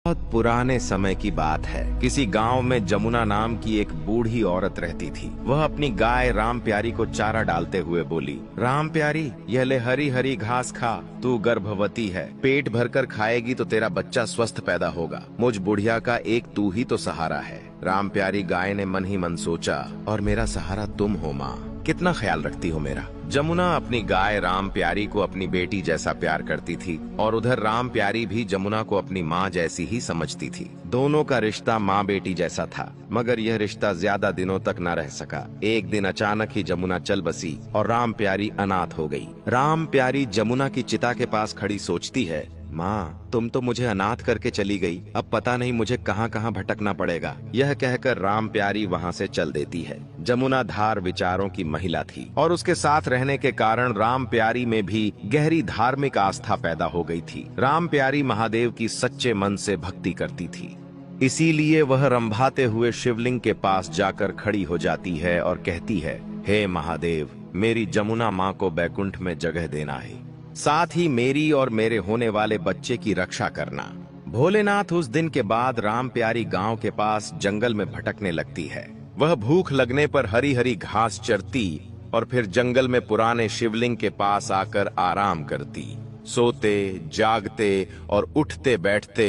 बहुत पुराने समय की बात है। किसी गांव में जमुना नाम की एक बूढ़ी औरत रहती थी। वह अपनी गाय राम प्यारी को चारा डालते हुए बोली, राम प्यारी, यह ले हरी हरी घास खा। तू गर्भवती है, पेट भरकर खाएगी तो तेरा बच्चा स्वस्थ पैदा होगा। मुझ बुढ़िया का एक तू ही तो सहारा है। राम प्यारी गाय ने मन ही मन सोचा, और मेरा सहारा तुम हो माँ, कितना ख्याल रखती हो मेरा। जमुना अपनी गाय राम प्यारी को अपनी बेटी जैसा प्यार करती थी, और उधर राम प्यारी भी जमुना को अपनी माँ जैसी ही समझती थी। दोनों का रिश्ता माँ बेटी जैसा था, मगर यह रिश्ता ज्यादा दिनों तक न रह सका। एक दिन अचानक ही जमुना चल बसी और राम प्यारी अनाथ हो गई। राम प्यारी जमुना की चिता के पास खड़ी सोचती है, माँ, तुम तो मुझे अनाथ करके चली गई, अब पता नहीं मुझे कहाँ कहाँ भटकना पड़ेगा। यह कहकर राम प्यारी वहाँ से चल देती है। जमुना धार विचारों की महिला थी, और उसके साथ रहने के कारण राम प्यारी में भी गहरी धार्मिक आस्था पैदा हो गई थी। राम प्यारी महादेव की सच्चे मन से भक्ति करती थी, इसीलिए वह रंभाते हुए शिवलिंग के पास जाकर खड़ी हो जाती है और कहती है, हे महादेव, मेरी जमुना माँ को बैकुंठ में जगह देना है, साथ ही मेरी और मेरे होने वाले बच्चे की रक्षा करना। भोलेनाथ उस दिन के बाद राम प्यारी गांव के पास जंगल में भटकने लगती है। वह भूख लगने पर हरी हरी घास चरती और फिर जंगल में पुराने शिवलिंग के पास आकर आराम करती। सोते, जागते और उठते बैठते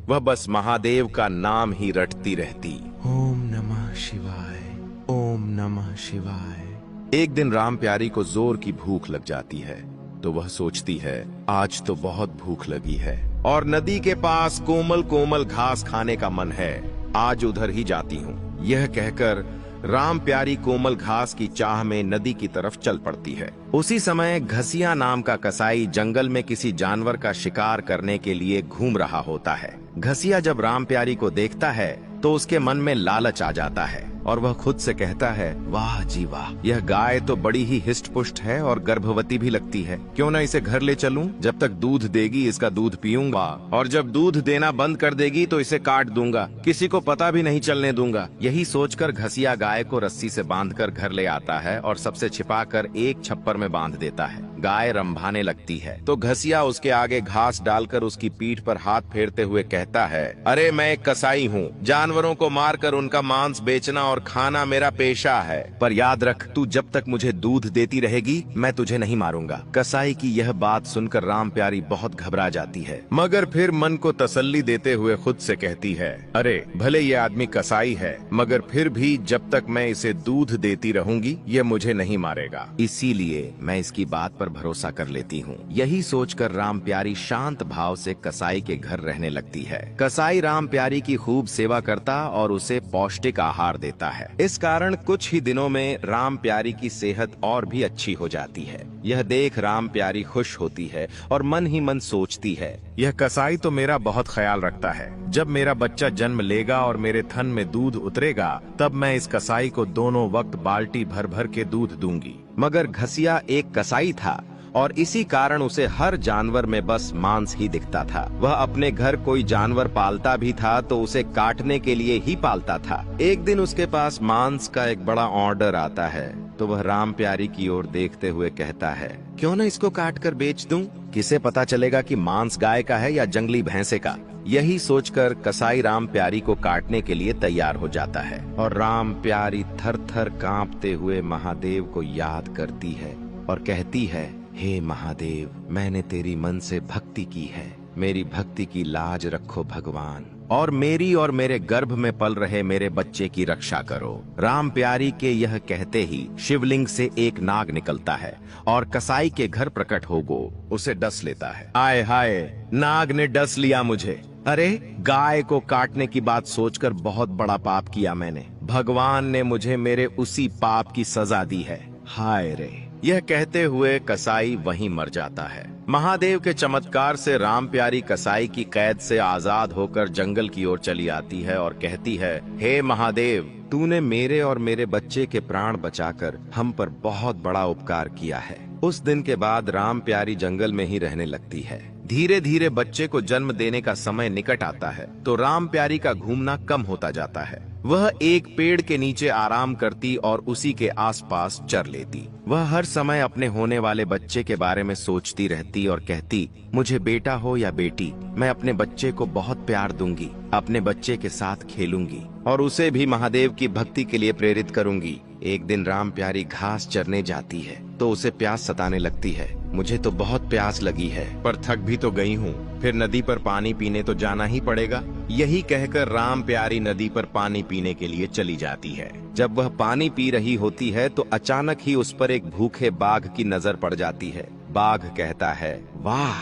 वह बस महादेव का नाम ही रटती रहती। ओम नमः शिवाय, ओम नमः शिवाय। एक दिन राम प्यारी को जोर की भूख लग जाती है, तो वह सोचती है, आज तो बहुत भूख लगी है और नदी के पास कोमल कोमल घास खाने का मन है, आज उधर ही जाती हूँ। यह कहकर राम प्यारी कोमल घास की चाह में नदी की तरफ चल पड़ती है। उसी समय घसिया नाम का कसाई जंगल में किसी जानवर का शिकार करने के लिए घूम रहा होता है। घसिया जब राम प्यारी को देखता है तो उसके मन में लालच आ जाता है और वह खुद से कहता है, वाह जी वाह, यह गाय तो बड़ी ही हिष्ट पुष्ट है और गर्भवती भी लगती है। क्यों न इसे घर ले चलूं? जब तक दूध देगी इसका दूध पीऊंगा, और जब दूध देना बंद कर देगी तो इसे काट दूंगा, किसी को पता भी नहीं चलने दूंगा। यही सोचकर घसिया गाय को रस्सी से बांधकर घर ले आता है और सबसे छिपाकर एक छप्पर में बांध देता है। गाय रंभाने लगती है तो घसिया उसके आगे घास डालकर उसकी पीठ पर हाथ फेरते हुए कहता है, अरे मैं एक कसाई हूँ, जानवरों को मारकर उनका मांस बेचना और खाना मेरा पेशा है, पर याद रख, तू जब तक मुझे दूध देती रहेगी मैं तुझे नहीं मारूंगा। कसाई की यह बात सुनकर राम प्यारी बहुत घबरा जाती है, मगर फिर मन को तसल्ली देते हुए खुद से कहती है, अरे भले ये आदमी कसाई है, मगर फिर भी जब तक मैं इसे दूध देती रहूंगी ये मुझे नहीं मारेगा, इसीलिए मैं इसकी बात पर भरोसा कर लेती हूँ। यही सोचकर राम प्यारी शांत भाव से कसाई के घर रहने लगती है। कसाई राम प्यारी की खूब सेवा करता और उसे पौष्टिक आहार देता है। इस कारण कुछ ही दिनों में राम प्यारी की सेहत और भी अच्छी हो जाती है। यह देख राम प्यारी खुश होती है और मन ही मन सोचती है, यह कसाई तो मेरा बहुत ख्याल रखता है। जब मेरा बच्चा जन्म लेगा और मेरे थन में दूध उतरेगा, तब मैं इस कसाई को दोनों वक्त बाल्टी भर भर के दूध दूंगी। मगर घसिया एक कसाई था और इसी कारण उसे हर जानवर में बस मांस ही दिखता था। वह अपने घर कोई जानवर पालता भी था तो उसे काटने के लिए ही पालता था। एक दिन उसके पास मांस का एक बड़ा ऑर्डर आता है तो वह राम प्यारी की ओर देखते हुए कहता है, क्यों न इसको काट कर बेच दूं? किसे पता चलेगा कि मांस गाय का है या जंगली भैंसे का। यही सोचकर कसाई राम प्यारी को काटने के लिए तैयार हो जाता है और राम प्यारी थर थर कांपते हुए महादेव को याद करती है और कहती है, हे महादेव, मैंने तेरी मन से भक्ति की है, मेरी भक्ति की लाज रखो भगवान, और मेरी और मेरे गर्भ में पल रहे मेरे बच्चे की रक्षा करो। राम प्यारी के यह कहते ही शिवलिंग से एक नाग निकलता है और कसाई के घर प्रकट हो गो उसे डस लेता है। आय हाय, नाग ने डस लिया मुझे। अरे, गाय को काटने की बात सोचकर बहुत बड़ा पाप किया मैंने। भगवान ने मुझे मेरे उसी पाप की सजा दी है। हाय रे। यह कहते हुए कसाई वहीं मर जाता है। महादेव के चमत्कार से राम प्यारी कसाई की कैद से आजाद होकर जंगल की ओर चली आती है और कहती है, हे महादेव, तूने मेरे और मेरे बच्चे के प्राण बचाकर हम पर बहुत बड़ा उपकार किया है। उस दिन के बाद राम प्यारी जंगल में ही रहने लगती है। धीरे धीरे बच्चे को जन्म देने का समय निकट आता है तो राम प्यारी का घूमना कम होता जाता है। वह एक पेड़ के नीचे आराम करती और उसी के आसपास चर लेती। वह हर समय अपने होने वाले बच्चे के बारे में सोचती रहती और कहती, मुझे बेटा हो या बेटी, मैं अपने बच्चे को बहुत प्यार दूंगी, अपने बच्चे के साथ खेलूंगी और उसे भी महादेव की भक्ति के लिए प्रेरित करूंगी। एक दिन राम प्यारी घास चरने जाती है तो उसे प्यास सताने लगती है। मुझे तो बहुत प्यास लगी है, पर थक भी तो गई हूँ, फिर नदी पर पानी पीने तो जाना ही पड़ेगा। यही कहकर राम प्यारी नदी पर पानी पीने के लिए चली जाती है। जब वह पानी पी रही होती है तो अचानक ही उस पर एक भूखे बाघ की नजर पड़ जाती है। बाघ कहता है, वाह,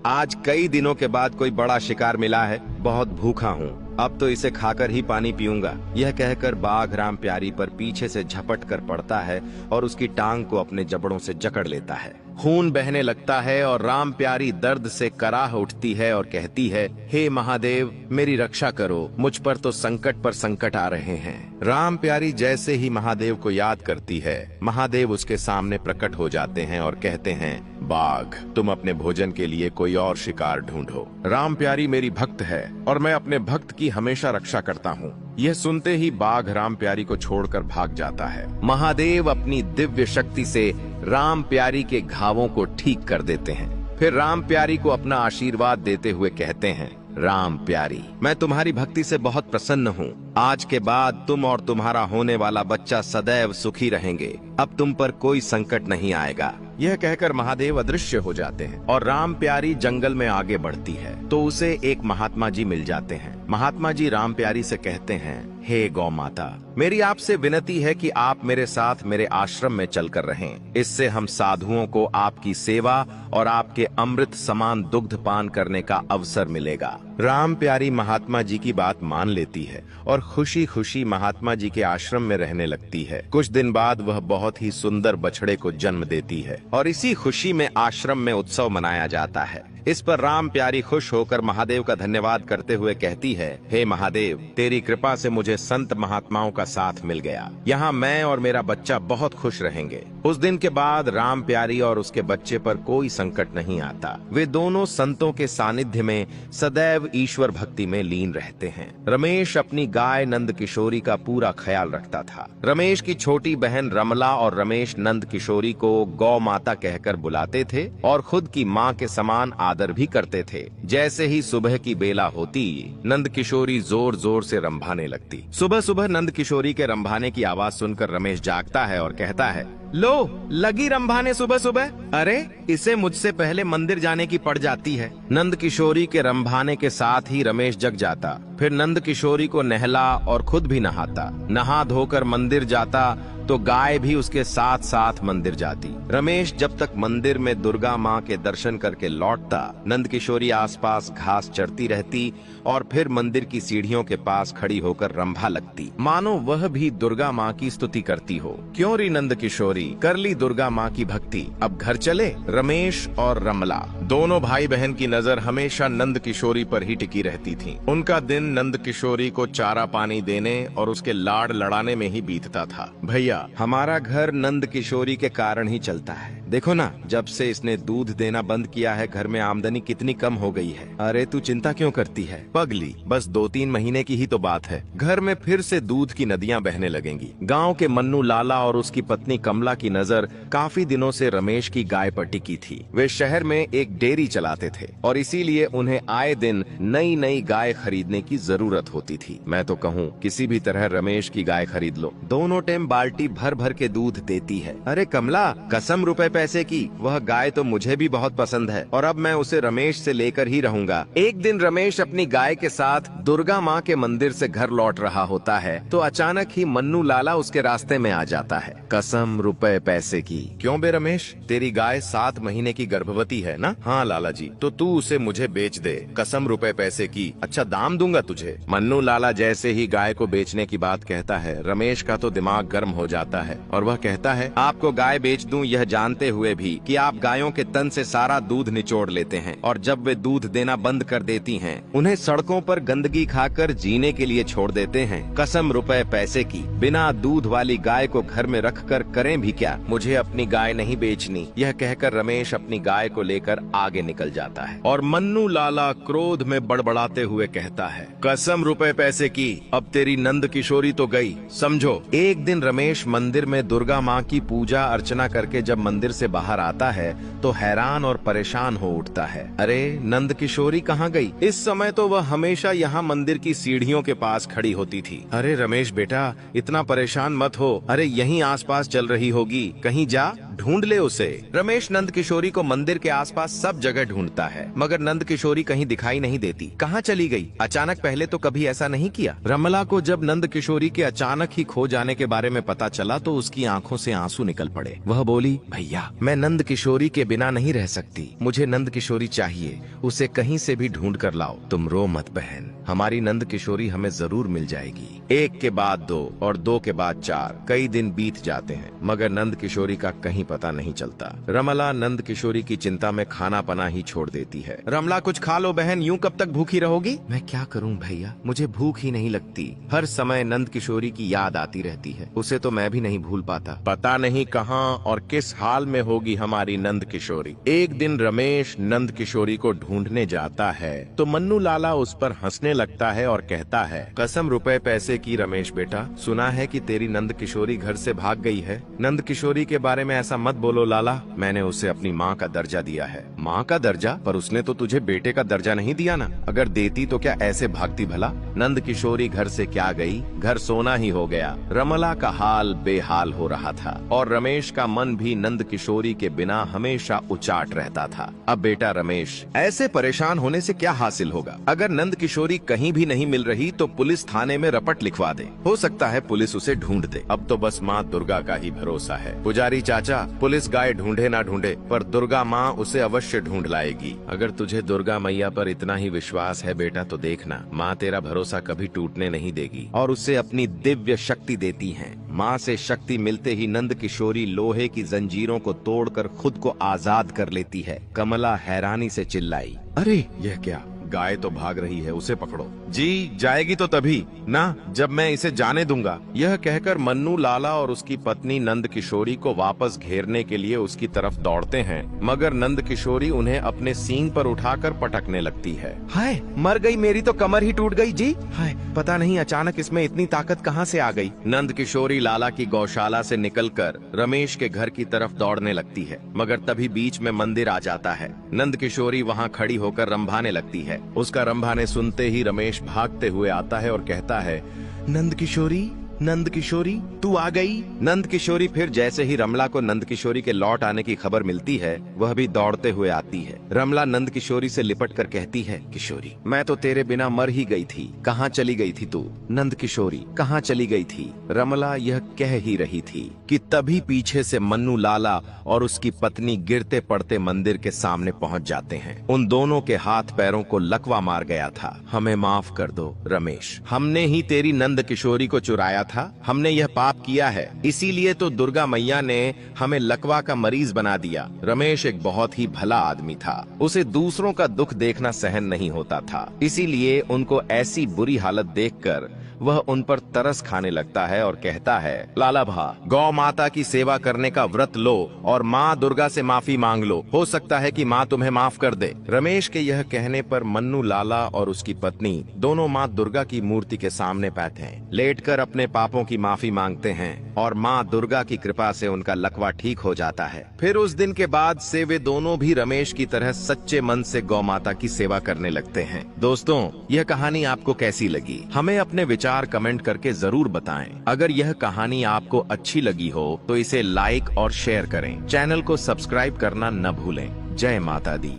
आज कई दिनों के बाद कोई बड़ा शिकार मिला है, बहुत भूखा हूँ, अब तो इसे खाकर ही पानी पीऊंगा। यह कहकर बाघ राम प्यारी पर पीछे से झपट कर पड़ता है और उसकी टांग को अपने जबड़ों से जकड़ लेता है। खून बहने लगता है और राम प्यारी दर्द से कराह उठती है और कहती है, हे महादेव, मेरी रक्षा करो, मुझ पर तो संकट पर संकट आ रहे हैं। राम प्यारी जैसे ही महादेव को याद करती है, महादेव उसके सामने प्रकट हो जाते हैं और कहते हैं, बाघ, तुम अपने भोजन के लिए कोई और शिकार ढूंढो। राम प्यारी मेरी भक्त है और मैं अपने भक्त की हमेशा रक्षा करता हूँ। यह सुनते ही बाघ राम प्यारी को छोड़कर भाग जाता है। महादेव अपनी दिव्य शक्ति से राम प्यारी के घावों को ठीक कर देते हैं। फिर राम प्यारी को अपना आशीर्वाद देते हुए कहते हैं, राम प्यारी, मैं तुम्हारी भक्ति से बहुत प्रसन्न हूँ। आज के बाद तुम और तुम्हारा होने वाला बच्चा सदैव सुखी रहेंगे। अब तुम पर कोई संकट नहीं आएगा। यह कहकर महादेव अदृश्य हो जाते हैं और राम प्यारी जंगल में आगे बढ़ती है तो उसे एक महात्मा जी मिल जाते हैं। महात्मा जी राम प्यारी से कहते हैं, हे गौ माता, मेरी आपसे विनती है कि आप मेरे साथ मेरे आश्रम में चलकर रहें। इससे हम साधुओं को आपकी सेवा और आपके अमृत समान दुग्ध पान करने का अवसर मिलेगा। राम प्यारी महात्मा जी की बात मान लेती है और खुशी खुशी महात्मा जी के आश्रम में रहने लगती है। कुछ दिन बाद वह बहुत ही सुंदर बछड़े को जन्म देती है और इसी खुशी में आश्रम में उत्सव मनाया जाता है। इस पर राम प्यारी खुश होकर महादेव का धन्यवाद करते हुए कहती है, हे महादेव, तेरी कृपा से मुझे संत महात्माओं का साथ मिल गया। यहाँ मैं और मेरा बच्चा बहुत खुश रहेंगे। उस दिन के बाद राम प्यारी और उसके बच्चे पर कोई संकट नहीं आता। वे दोनों संतों के सानिध्य में सदैव ईश्वर भक्ति में लीन रहते हैं। रमेश अपनी गाय नंद किशोरी का पूरा ख्याल रखता था। रमेश की छोटी बहन रमला और रमेश नंद किशोरी को गौ माता कहकर बुलाते थे और खुद की माँ के समान आदर भी करते थे। जैसे ही सुबह की बेला होती, नंद किशोरी जोर जोर से रंभाने लगती। सुबह सुबह नंद किशोरी के रंभाने की आवाज सुनकर रमेश जागता है और कहता है, लो, लगी रंभाने सुबह सुबह? अरे, इसे मुझसे पहले मंदिर जाने की पड़ जाती है। नंद किशोरी के रंभाने के साथ ही रमेश जग जाता। फिर नंद किशोरी को नहला और खुद भी नहाता। नहा धोकर मंदिर जाता तो गाय भी उसके साथ साथ मंदिर जाती। रमेश जब तक मंदिर में दुर्गा माँ के दर्शन करके लौटता, नंद किशोरी आसपास घास चरती रहती और फिर मंदिर की सीढ़ियों के पास खड़ी होकर रंभा लगती, मानो वह भी दुर्गा माँ की स्तुति करती हो। क्यों री नंद किशोरी, कर ली दुर्गा माँ की भक्ति, अब घर चले। रमेश और रमला दोनों भाई बहन की नजर हमेशा नंद किशोरी पर ही टिकी रहती थी। उनका दिन नंद किशोरी को चारा पानी देने और उसके लाड़ लड़ाने में ही बीतता था। भैया, हमारा घर नंद किशोरी के कारण ही चलता है। देखो ना, जब से इसने दूध देना बंद किया है, घर में आमदनी कितनी कम हो गई है। अरे तू चिंता क्यों करती है पगली, बस 2-3 महीने की ही तो बात है, घर में फिर से दूध की नदियां बहने लगेंगी। गांव के मन्नू लाला और उसकी पत्नी कमला की नजर काफी दिनों से रमेश की गाय पर टिकी थी। वे शहर में एक डेयरी चलाते थे और इसीलिए उन्हें आए दिन नई नई गाय खरीदने की जरूरत होती थी। मैं तो कहूँ किसी भी तरह रमेश की गाय खरीद लो, दोनों टाइम बाल्टी भर भर के दूध देती है। अरे कमला, कसम रुपए पैसे की, वह गाय तो मुझे भी बहुत पसंद है और अब मैं उसे रमेश से लेकर ही रहूंगा। एक दिन रमेश अपनी गाय के साथ दुर्गा माँ के मंदिर से घर लौट रहा होता है तो अचानक ही मन्नू लाला उसके रास्ते में आ जाता है। कसम रुपए पैसे की। क्यों बे रमेश, तेरी गाय 7 महीने की गर्भवती है ना? हाँ लाला जी, तो तू उसे मुझे बेच दे, कसम रुपए पैसे की, अच्छा दाम दूंगा तुझे। मन्नू लाला जैसे ही गाय को बेचने की बात कहता है, रमेश का तो दिमाग गर्म हो जाता है और वह कहता है, आपको गाय बेच दूं यह जानते जानते हुए भी कि आप गायों के तन से सारा दूध निचोड़ लेते हैं और जब वे दूध देना बंद कर देती हैं, उन्हें सड़कों पर गंदगी खाकर जीने के लिए छोड़ देते हैं। कसम रुपए पैसे की, बिना दूध वाली गाय को घर में रखकर करें भी क्या, मुझे अपनी गाय नहीं बेचनी। यह कहकर रमेश अपनी गाय को लेकर आगे निकल जाता है और मन्नू लाला क्रोध में बड़बड़ाते हुए कहता है, कसम रुपए पैसे की, अब तेरी नंद किशोरी तो गई, समझो। एक दिन रमेश मंदिर में दुर्गा माँ की पूजा अर्चना करके जब मंदिर से बाहर आता है तो हैरान और परेशान हो उठता है। अरे नंद किशोरी कहाँ गई? इस समय तो वह हमेशा यहाँ मंदिर की सीढ़ियों के पास खड़ी होती थी। अरे रमेश बेटा, इतना परेशान मत हो, अरे यहीं आसपास चल रही होगी, कहीं जा ढूंढ ले उसे। रमेश नंद किशोरी को मंदिर के आसपास सब जगह ढूंढता है, मगर नंद किशोरी कहीं दिखाई नहीं देती। कहाँ चली गई अचानक? पहले तो कभी ऐसा नहीं किया। रमला को जब नंद किशोरी के अचानक ही खो जाने के बारे में पता चला तो उसकी आंखों से आंसू निकल पड़े। वह बोली, भैया मैं नंद किशोरी के बिना नहीं रह सकती, मुझे नंद किशोरी चाहिए, उसे कहीं से भी ढूंढ कर लाओ। तुम रो मत बहन, हमारी नंद किशोरी हमें जरूर मिल जाएगी। एक के बाद दो और दो के बाद चार, कई दिन बीत जाते हैं मगर नंद किशोरी का कहीं पता नहीं चलता। रमला नंद किशोरी की चिंता में खाना पना ही छोड़ देती है। रमला कुछ खा लो बहन, यूं कब तक भूखी रहोगी? मैं क्या करूं भैया, मुझे भूख ही नहीं लगती, हर समय नंद किशोरी की याद आती रहती है, उसे तो मैं भी नहीं भूल पाता। पता नहीं कहाँ और किस हाल में होगी हमारी नंद किशोरी। एक दिन रमेश नंद किशोरी को ढूंढने जाता है तो मन्नू लाला उस पर हंसने लगता है और कहता है, कसम रुपए पैसे की रमेश बेटा, सुना है कि तेरी नंद किशोरी घर से भाग गई है। नंद किशोरी के बारे में ऐसा मत बोलो लाला, मैंने उसे अपनी माँ का दर्जा दिया है। माँ का दर्जा? पर उसने तो तुझे बेटे का दर्जा नहीं दिया ना, अगर देती तो क्या ऐसे भागती भला? नंद किशोरी घर से क्या गई, घर सोना ही हो गया। रमला का हाल बेहाल हो रहा था और रमेश का मन भी नंद किशोरी के बिना हमेशा उचाट रहता था। अब बेटा रमेश, ऐसे परेशान होने से क्या हासिल होगा? अगर नंद किशोरी कहीं भी नहीं मिल रही तो पुलिस थाने में रपट लिखवा दे, हो सकता है पुलिस उसे ढूंढ दे। अब तो बस माँ दुर्गा का ही भरोसा है। पुजारी चाचा, पुलिस गाय ढूंढे ना ढूंढे पर दुर्गा माँ उसे अवश्य ढूंढ लाएगी। अगर तुझे दुर्गा मैया पर इतना ही विश्वास है बेटा तो देखना, माँ तेरा भरोसा कभी टूटने नहीं देगी और उसे अपनी दिव्य शक्ति देती है। माँ से शक्ति मिलते ही नंद किशोरी लोहे की जंजीरों को तोड़कर खुद को आजाद कर लेती है। कमला हैरानी से चिल्लाई, अरे यह क्या, गाय तो भाग रही है, उसे पकड़ो। जी जाएगी तो तभी ना जब मैं इसे जाने दूंगा। यह कहकर मन्नू लाला और उसकी पत्नी नंद किशोरी को वापस घेरने के लिए उसकी तरफ दौड़ते हैं, मगर नंद किशोरी उन्हें अपने सींग पर उठाकर पटकने लगती है। हाय मर गई, मेरी तो कमर ही टूट गई जी। हाय पता नहीं अचानक इसमें इतनी ताकत कहाँ से आ गई। नंद किशोरी लाला की गौशाला से निकलकर रमेश के घर की तरफ दौड़ने लगती है, मगर तभी बीच में मंदिर आ जाता है। नंद किशोरी वहाँ खड़ी होकर रंभाने लगती है। उसका रंभाने सुनते ही रमेश भागते हुए आता है और कहता है, नंद किशोरी, नंद किशोरी तू आ गई। नंद किशोरी फिर जैसे ही रमला को नंद किशोरी के लौट आने की खबर मिलती है, वह भी दौड़ते हुए आती है। रमला नंद किशोरी से लिपट कर कहती है, किशोरी मैं तो तेरे बिना मर ही गई थी, कहाँ चली गई थी तू? नंद किशोरी कहाँ चली गई थी? रमला यह कह ही रही थी कि तभी पीछे से मन्नू लाला और उसकी पत्नी गिरते पड़ते मंदिर के सामने पहुंच जाते हैं। उन दोनों के हाथ पैरों को लकवा मार गया था। हमें माफ कर दो रमेश, हमने ही तेरी नंद किशोरी को चुराया था, हमने यह पाप किया है, इसीलिए तो दुर्गा मैया ने हमें लकवा का मरीज बना दिया। रमेश एक बहुत ही भला आदमी था, उसे दूसरों का दुख देखना सहन नहीं होता था, इसीलिए उनको ऐसी बुरी हालत देखकर वह उन पर तरस खाने लगता है और कहता है, लाला भा गौ माता की सेवा करने का व्रत लो और माँ दुर्गा से माफी मांग लो, हो सकता है कि माँ तुम्हें माफ कर दे। रमेश के यह कहने पर मन्नू लाला और उसकी पत्नी दोनों माँ दुर्गा की मूर्ति के सामने बैठे हैं, लेटकर अपने पापों की माफी मांगते हैं और माँ दुर्गा की कृपा से उनका लकवा ठीक हो जाता है। फिर उस दिन के बाद से वे दोनों भी रमेश की तरह सच्चे मन से गौ माता की सेवा करने लगते हैं। दोस्तों, यह कहानी आपको कैसी लगी? हमें अपने विचार कमेंट करके जरूर बताएं। अगर यह कहानी आपको अच्छी लगी हो तो इसे लाइक और शेयर करें। चैनल को सब्सक्राइब करना न भूलें। जय माता दी।